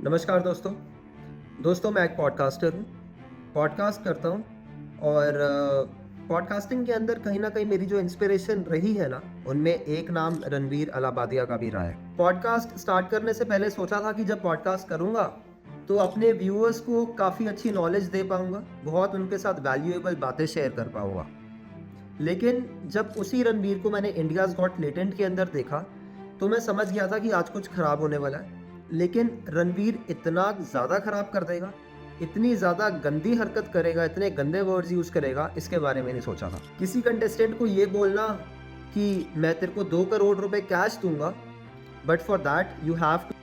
नमस्कार दोस्तों मैं एक पॉडकास्टर हूँ। पॉडकास्ट करता हूँ और पॉडकास्टिंग के अंदर कहीं ना कहीं मेरी जो इंस्पिरेशन रही है ना, उनमें एक नाम रणवीर अलाहाबादिया का भी रहा है। पॉडकास्ट स्टार्ट करने से पहले सोचा था कि जब पॉडकास्ट करूँगा तो अपने व्यूअर्स को काफ़ी अच्छी नॉलेज दे पाऊँगा, बहुत उनके साथ वैल्यूएबल बातें शेयर कर पाऊँगा। लेकिन जब उसी रणवीर को मैंने इंडियाज़ गॉट टैलेंट के अंदर देखा तो मैं समझ गया था कि आज कुछ ख़राब होने वाला है। लेकिन रणवीर इतना ज़्यादा ख़राब कर देगा, इतनी ज़्यादा गंदी हरकत करेगा, इतने गंदे वर्ड्स यूज़ करेगा, इसके बारे में नहीं सोचा था। किसी कंटेस्टेंट को ये बोलना कि मैं तेरे को 2 करोड़ रुपए कैश दूंगा, but for that you have to.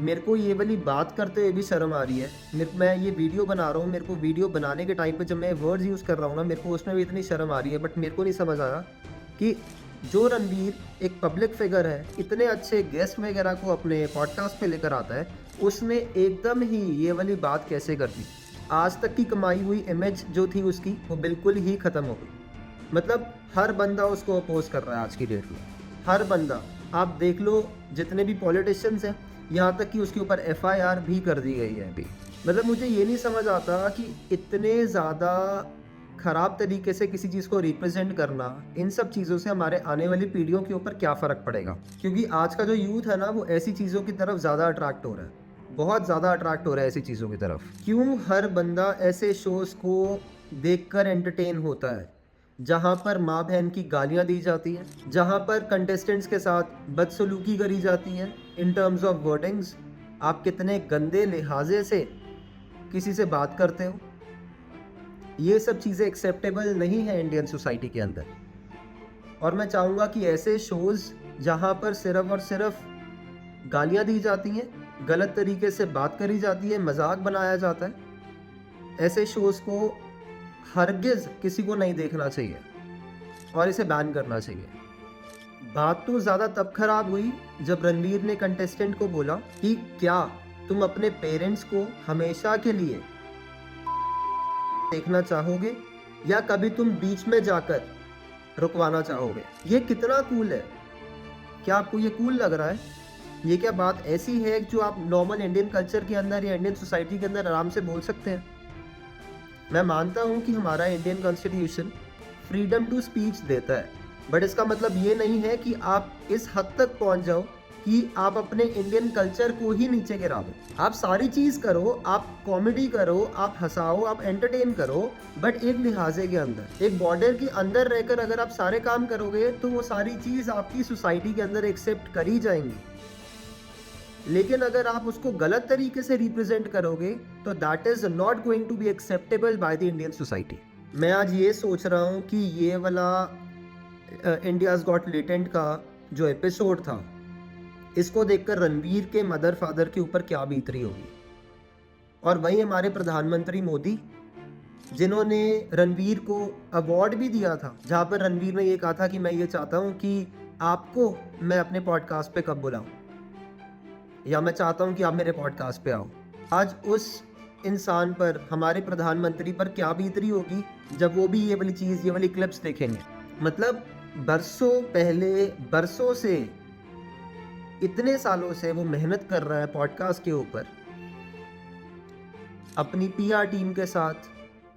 मेरे को ये वाली बात करते हुए भी शर्म आ रही है। मैं ये वीडियो बना रहा हूँ, मेरे को वीडियो बनाने के टाइम पे जब मैं वर्ड्स यूज़ कर रहा हूँ ना, मेरे को उसमें भी इतनी शर्म आ रही है। बट मेरे को नहीं समझ आया कि जो रणवीर एक पब्लिक फिगर है, इतने अच्छे गेस्ट वगैरह को अपने पॉडकास्ट पे लेकर आता है, उसने एकदम ही ये वाली बात कैसे कर दी। आज तक की कमाई हुई इमेज जो थी उसकी, वो बिल्कुल ही ख़त्म हो गई। मतलब हर बंदा उसको अपोज कर रहा है आज की डेट में, हर बंदा। आप देख लो जितने भी पॉलिटिशियंस हैं, यहाँ तक कि उसके ऊपर FIR भी कर दी गई है अभी। मतलब मुझे ये नहीं समझ आता कि इतने ज़्यादा ख़राब तरीके से किसी चीज़ को रिप्रेजेंट करना, इन सब चीज़ों से हमारे आने वाली पीढ़ियों के ऊपर क्या फ़र्क पड़ेगा। क्योंकि आज का जो यूथ है ना, वो ऐसी चीज़ों की तरफ ज़्यादा अट्रैक्ट हो रहा है, बहुत ज़्यादा अट्रैक्ट हो रहा है ऐसी चीज़ों की तरफ। क्यों हर बंदा ऐसे शोज़ को देखकर एंटरटेन होता है जहाँ पर माँ बहन की गालियाँ दी जाती हैं, जहाँ पर कंटेस्टेंट्स के साथ बदसलूकी करी जाती है इन टर्म्स ऑफ वर्डिंग्स। आप कितने गंदे लिहाजे से किसी से बात करते हो, ये सब चीज़ें एक्सेप्टेबल नहीं है इंडियन सोसाइटी के अंदर। और मैं चाहूँगा कि ऐसे शोज़ जहाँ पर सिर्फ और सिर्फ गालियाँ दी जाती हैं, गलत तरीके से बात करी जाती है, मजाक बनाया जाता है, ऐसे शोज़ को हरगिज़ किसी को नहीं देखना चाहिए और इसे बैन करना चाहिए। बात तो ज़्यादा तब खराब हुई जब रणवीर ने कंटेस्टेंट को बोला कि क्या तुम अपने पेरेंट्स को हमेशा के लिए देखना चाहोगे या कभी तुम बीच में जाकर रुकवाना चाहोगे। ये कितना कूल है? क्या आपको ये कूल लग रहा है? ये क्या बात ऐसी है जो आप नॉर्मल इंडियन कल्चर के अंदर या इंडियन सोसाइटी के अंदर आराम से बोल सकते हैं? मैं मानता हूँ कि हमारा Indian constitution freedom to speech देता है, बट इसका मतलब ये नहीं है कि आप इस हद तक पहुँच जाओ कि आप अपने इंडियन कल्चर को ही नीचे गिरा दो। आप सारी चीज़ करो, आप कॉमेडी करो, आप हंसाओ, आप एंटरटेन करो, बट एक लिहाजे के अंदर, एक बॉर्डर के अंदर रहकर अगर आप सारे काम करोगे तो वो सारी चीज़ आपकी सोसाइटी के अंदर एक्सेप्ट करी जाएंगी। लेकिन अगर आप उसको गलत तरीके से रिप्रेजेंट करोगे तो that is not going to be acceptable by the Indian society. मैं आज ये सोच रहा हूँ कि ये वाला इंडियाज़ गॉट टैलेंट का जो एपिसोड था, इसको देखकर रणवीर के मदर फादर के ऊपर क्या बीत रही होगी। और वहीं हमारे प्रधानमंत्री मोदी, जिन्होंने रणवीर को अवार्ड भी दिया था, जहाँ पर रणवीर ने ये कहा था कि मैं ये चाहता हूँ कि आपको मैं अपने पॉडकास्ट पे कब बुलाऊँ, या मैं चाहता हूँ कि आप मेरे पॉडकास्ट पे आओ। आज उस इंसान पर, हमारे प्रधानमंत्री पर क्या बीत रही होगी जब वो भी ये वाली चीज़, ये वाली क्लिप्स देखेंगे। मतलब बरसों पहले, बरसों से, इतने सालों से वो मेहनत कर रहा है पॉडकास्ट के ऊपर, अपनी PR टीम के साथ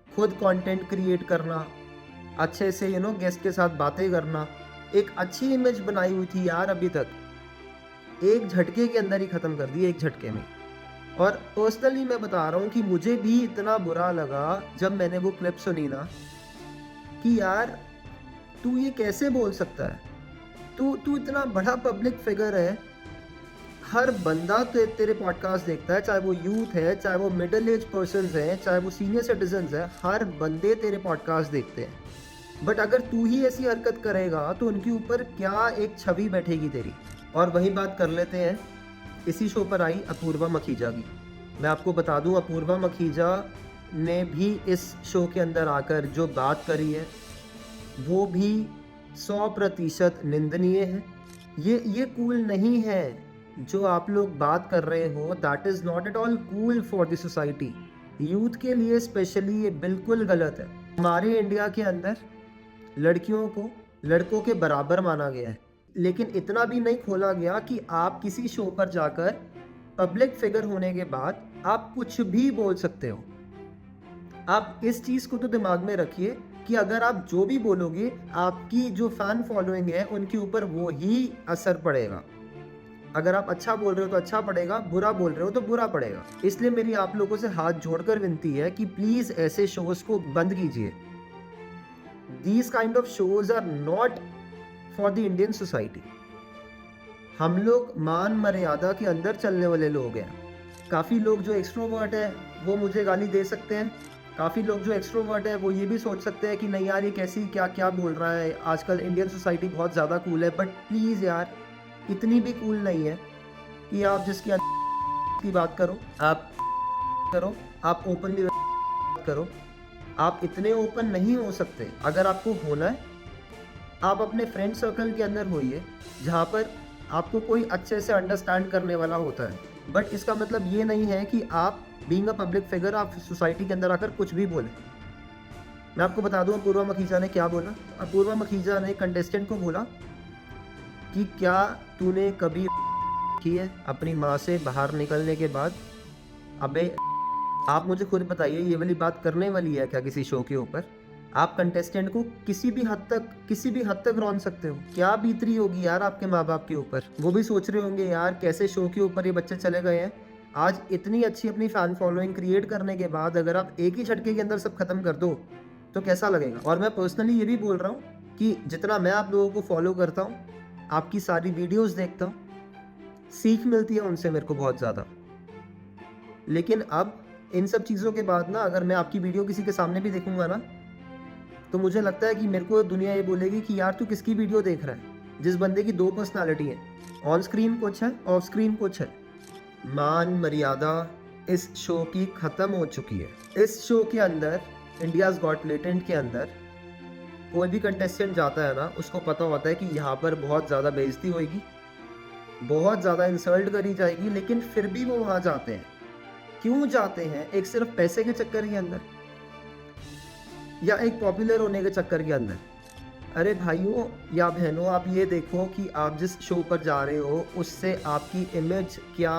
खुद कंटेंट क्रिएट करना, अच्छे से गेस्ट के साथ बातें करना, एक अच्छी इमेज बनाई हुई थी यार, अभी तक एक झटके के अंदर ही ख़त्म कर दी, एक झटके में। और पर्सनली मैं बता रहा हूँ कि मुझे भी इतना बुरा लगा जब मैंने वो क्लिप सुनी ना, कि यार तू ये कैसे बोल सकता है? तू इतना बड़ा पब्लिक फिगर है, हर बंदा तेरे पॉडकास्ट देखता है, चाहे वो यूथ है, चाहे वो मिडिल एज पर्सन है, चाहे वो सीनियर सिटीजन्स है, हर बंदे तेरे पॉडकास्ट देखते हैं। बट अगर तू ही ऐसी हरकत करेगा तो उनके ऊपर क्या एक छवि बैठेगी तेरी। और वही बात कर लेते हैं इसी शो पर आई अपूर्वा मखीजा की। मैं आपको बता दूं, अपूर्वा मखीजा ने भी इस शो के अंदर आकर जो बात करी है वो भी 100% निंदनीय है। ये कूल नहीं है जो आप लोग बात कर रहे हो। That is not at all cool for the society. Youth के लिए स्पेशली ये बिल्कुल गलत है। हमारे इंडिया के अंदर लड़कियों को लड़कों के बराबर माना गया है। लेकिन इतना भी नहीं खोला गया कि आप किसी शो पर जाकर पब्लिक फिगर होने के बाद आप कुछ भी बोल सकते हो। आप इस चीज़ को तो दिमाग में रखिए कि अगर आप जो भी बोलोगे, आपकी जो फैन फॉलोइंग है उनके ऊपर वो ही असर पड़ेगा। अगर आप अच्छा बोल रहे हो तो अच्छा पड़ेगा, बुरा बोल रहे हो तो बुरा पड़ेगा। इसलिए मेरी आप लोगों से हाथ जोड़कर विनती है कि प्लीज़ ऐसे शोज़ को बंद कीजिए। These kind of shows are not for the Indian society. हम लोग मान मर्यादा के अंदर चलने वाले लोग हैं। काफ़ी लोग जो एक्सट्रोवर्ट है वो मुझे गाली दे सकते हैं। काफ़ी लोग जो एक्सट्रोवर्ट है वो ये भी सोच सकते हैं कि नहीं यार, ये कैसी क्या क्या बोल रहा है, आजकल इंडियन सोसाइटी बहुत ज़्यादा कूल है। बट प्लीज़ यार, इतनी भी कूल नहीं है कि आप जिसकी की बात करो, आप ओपनली करो। आप इतने ओपन नहीं हो सकते। अगर आपको होना है, आप अपने फ्रेंड सर्कल के अंदर होइए जहाँ पर आपको कोई अच्छे से अंडरस्टैंड करने वाला होता है। बट इसका मतलब ये नहीं है कि आप बीइंग अ पब्लिक फिगर आप सोसाइटी के अंदर आकर कुछ भी बोलें। मैं आपको बता दूँ अपूर्वा मखीजा ने क्या बोला। अपूर्वा मखीजा ने कंटेस्टेंट को बोला कि क्या तूने कभी की है अपनी माँ से बाहर निकलने के बाद? अबे आप मुझे खुद बताइए, ये वाली बात करने वाली है क्या किसी शो के ऊपर? आप कंटेस्टेंट को किसी भी हद तक रौन सकते हो। क्या बीत रही होगी यार आपके माँ बाप के ऊपर? वो भी सोच रहे होंगे यार कैसे शो के ऊपर ये बच्चे चले गए हैं। आज इतनी अच्छी अपनी फैन फॉलोइंग क्रिएट करने के बाद अगर आप एक ही झटके के अंदर सब खत्म कर दो तो कैसा लगेगा? और मैं पर्सनली ये भी बोल रहा हूँ कि जितना मैं आप लोगों को फॉलो करता हूँ, आपकी सारी वीडियोस देखता हूँ, सीख मिलती है उनसे मेरे को बहुत ज़्यादा। लेकिन अब इन सब चीज़ों के बाद ना, अगर मैं आपकी वीडियो किसी के सामने भी देखूंगा ना, तो मुझे लगता है कि मेरे को दुनिया ये बोलेगी कि यार तू किसकी वीडियो देख रहा है। जिस बंदे की दो पर्सनालिटी है, ऑन स्क्रीन कुछ है, ऑफ स्क्रीन कुछ है। मान मर्यादा इस शो की ख़त्म हो चुकी है। इस शो के अंदर, इंडियाज़ गॉट टैलेंट के अंदर, कोई भी कंटेस्टेंट जाता है ना, उसको पता होता है कि यहाँ पर बहुत ज़्यादा बेइज्जती होगी, बहुत ज़्यादा इंसल्ट करी जाएगी, लेकिन फिर भी वो वहाँ जाते हैं। क्यों जाते हैं? एक सिर्फ पैसे के चक्कर के अंदर या एक पॉपुलर होने के चक्कर के अंदर? अरे भाइयों या बहनों, आप ये देखो कि आप जिस शो पर जा रहे हो उससे आपकी इमेज क्या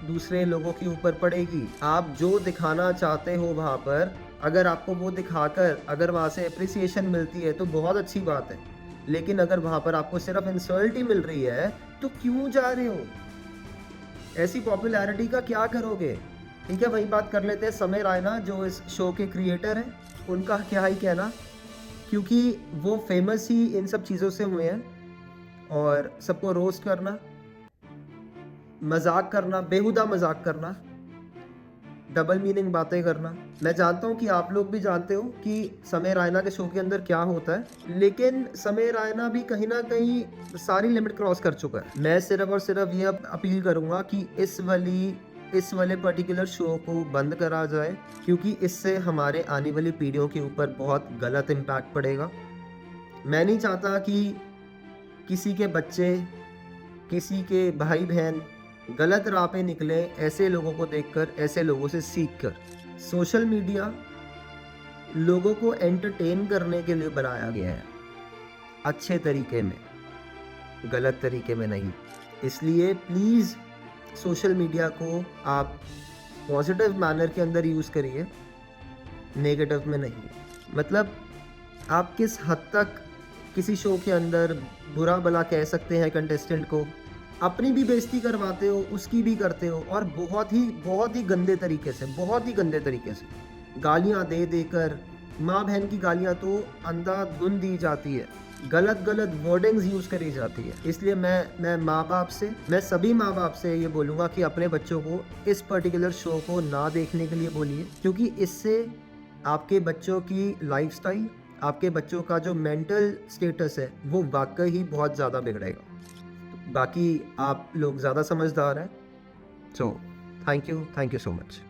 दूसरे लोगों के ऊपर पड़ेगी। आप जो दिखाना चाहते हो वहाँ पर, अगर आपको वो दिखाकर अगर वहाँ से अप्रिसिएशन मिलती है तो बहुत अच्छी बात है। लेकिन अगर वहाँ पर आपको सिर्फ इंसल्ट ही मिल रही है तो क्यों जा रहे हो? ऐसी पॉपुलैरिटी का क्या करोगे? ठीक है, वही बात कर लेते हैं समय रायना जो इस शो के क्रिएटर हैं, उनका क्या ही कहना, क्योंकि वो फेमस ही इन सब चीज़ों से हुए हैं। और सबको रोस्ट करना, मजाक करना, बेहुदा मजाक करना, डबल मीनिंग बातें करना। मैं जानता हूँ कि आप लोग भी जानते हो कि समय रायना के शो के अंदर क्या होता है, लेकिन समय रायना भी कहीं ना कहीं सारी लिमिट क्रॉस कर चुका है। मैं सिर्फ और सिर्फ ये अपील करूँगा कि इस वाले पर्टिकुलर शो को बंद करा जाए, क्योंकि इससे हमारे आने वाली पीढ़ियों के ऊपर बहुत गलत इम्पैक्ट पड़ेगा। मैं नहीं चाहता कि किसी के बच्चे, किसी के भाई बहन गलत राह पे निकले ऐसे लोगों को देखकर, ऐसे लोगों से सीखकर। सोशल मीडिया लोगों को एंटरटेन करने के लिए बनाया गया है, अच्छे तरीके में, गलत तरीके में नहीं। इसलिए प्लीज़ सोशल मीडिया को आप पॉजिटिव मैनर के अंदर यूज़ करिए, नेगेटिव में नहीं। मतलब आप किस हद तक किसी शो के अंदर बुरा भला कह सकते हैं कंटेस्टेंट को, अपनी भी बेइज्जती करवाते हो, उसकी भी करते हो, और बहुत ही गंदे तरीके से गालियाँ दे देकर। माँ बहन की गालियाँ तो अंधाधुंध दी जाती है, गलत वर्डिंग्स यूज़ करी जाती है। इसलिए मैं सभी माँ बाप से ये बोलूँगा कि अपने बच्चों को इस पर्टिकुलर शो को ना देखने के लिए बोलिए, क्योंकि इससे आपके बच्चों की लाइफस्टाइल, आपके बच्चों का जो मेंटल स्टेटस है वो वाकई ही बहुत ज़्यादा बिगड़ेगा। बाकी आप लोग ज़्यादा समझदार हैं। So thank you so much.